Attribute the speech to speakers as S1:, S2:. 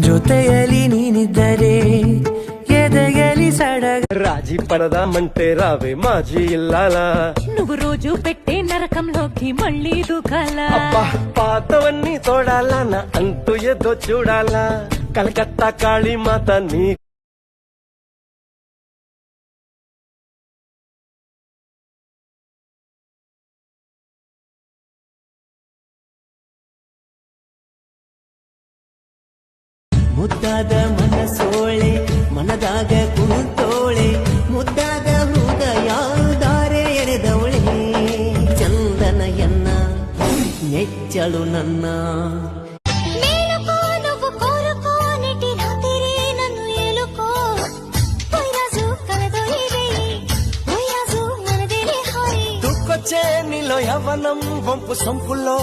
S1: ಜೊತೆಯಲ್ಲಿ ನೀನಿದ್ದರೆ ಎದೆಯಲ್ಲಿ ಸಡಗ
S2: రాజీ పడదామంటే రావే మాజీ ఇల్లాలా
S3: నువ్వు రోజు పెట్టే నరకంలోకి మళ్ళీ దూకాలా
S2: అబ్బా పాతవన్నీ తోడాలా నా అంటూ ఏదో చూడాలా కలకత్తా కాళీమాత నీ
S1: ಮುದ್ದಾದ ಮನಸೋಳೆ ಮನದಾಗ ಕುಂತೋಳೆ ಮುದ್ದಾದ ಹೃದಯ ದಾರೆ ಎರೆದವಳೆ ಚಂದನ ಎನ್ನ ನೆಚ್ಚಳು ನನ್ನ
S3: మేలుకో నువ్వు కోరుకో నీటి రాత్రి నన్ను ఏలుకో పోయిరాజు కలదొలివే పోయిరాజు మనదేలే హాయ్
S2: దుక్కొచ్చే నీలో యవ్వనం వంపు సంపుల్లో